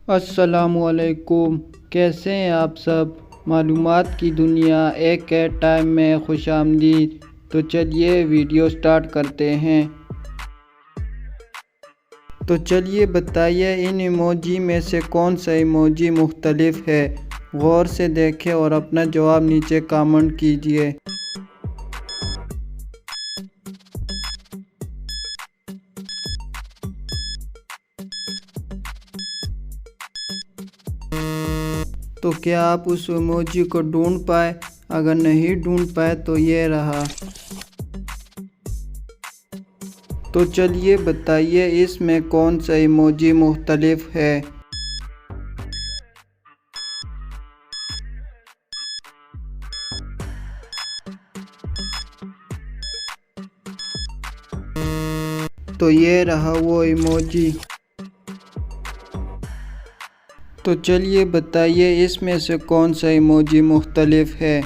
अस्सलामुअलैकुम, कैसे हैं आप सब। मालूमात की दुनिया एक ऐड टाइम में खुशामदीद। तो चलिए वीडियो स्टार्ट करते हैं। तो चलिए बताइए इन इमोजी में से कौन सा इमोजी मुख्तलिफ है। गौर से देखें और अपना जवाब नीचे कमेंट कीजिए। तो क्या आप उस इमोजी को ढूंढ पाए। अगर नहीं ढूंढ पाए तो ये रहा। तो चलिए बताइए इसमें कौन सा इमोजी मुख्तलिफ है। तो ये रहा वो इमोजी। तो चलिए बताइए इसमें से कौन सा इमोजी मुख्तलिफ है।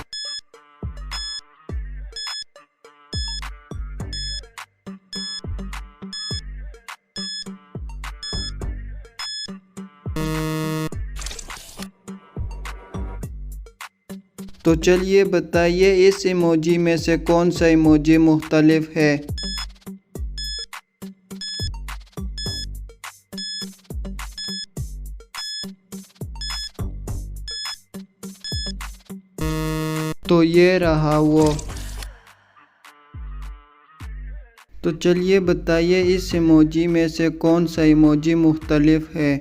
तो चलिए बताइए इस इमोजी में से कौन सा इमोजी मुख्तलिफ है। तो ये रहा वो। तो चलिए बताइए इस इमोजी में से कौन सा इमोजी मुख्तलिफ है।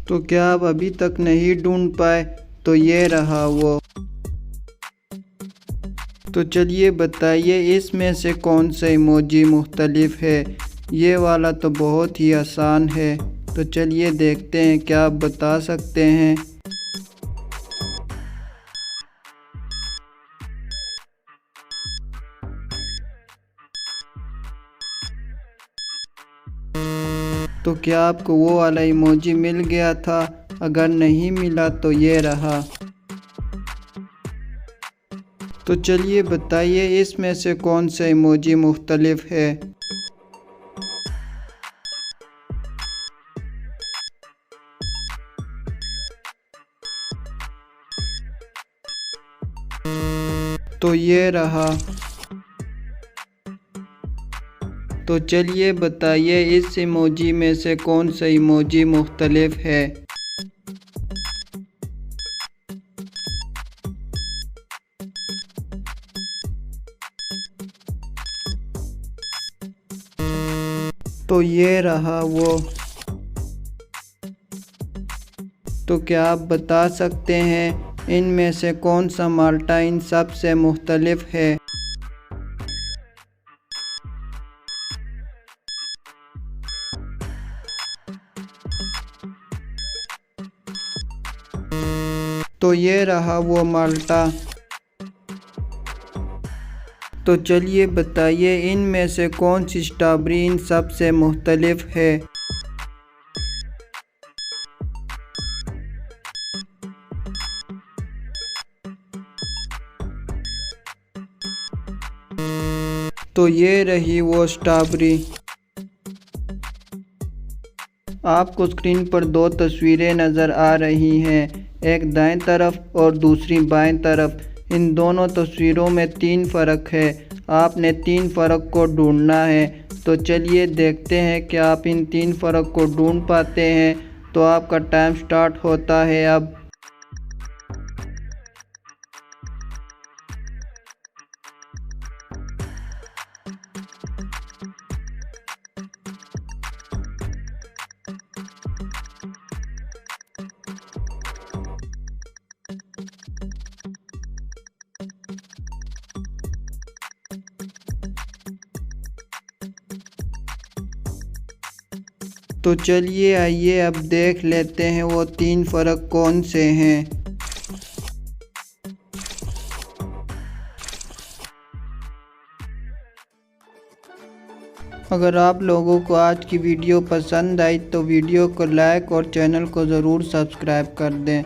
तो क्या आप अभी तक नहीं ढूंढ पाए। तो ये रहा वो। तो चलिए बताइए इसमें से कौन सा इमोजी मुख्तलिफ है। ये वाला तो बहुत ही आसान है। तो चलिए देखते हैं क्या आप बता सकते हैं। तो क्या आपको वो वाला इमोजी मिल गया था। अगर नहीं मिला तो ये रहा। तो चलिए बताइए इसमें से कौन सा इमोजी मुख्तलिफ है। तो ये रहा। तो चलिए बताइए इस इमोजी में से कौन सा इमोजी मुख्तलिफ है। तो ये रहा वो। तो क्या आप बता सकते हैं इनमें से कौन सा माल्टा इन सब से मुख्तलिफ है। तो ये रहा वो माल्टा। तो चलिए बताइए इनमें से कौन सी स्ट्रॉबेरी इन सब से मुख्तलिफ है। तो ये रही वो स्ट्रॉबेरी। आपको स्क्रीन पर दो तस्वीरें नज़र आ रही हैं, एक दाएं तरफ और दूसरी बाएं तरफ। इन दोनों तस्वीरों में 3 फ़र्क है। आपने 3 फ़र्क को ढूंढना है। तो चलिए देखते हैं कि आप इन 3 फ़र्क को ढूंढ पाते हैं। तो आपका टाइम स्टार्ट होता है अब। तो चलिए आइए अब देख लेते हैं वो 3 फ़र्क कौन से हैं। अगर आप लोगों को आज की वीडियो पसंद आई तो वीडियो को लाइक और चैनल को ज़रूर सब्सक्राइब कर दें।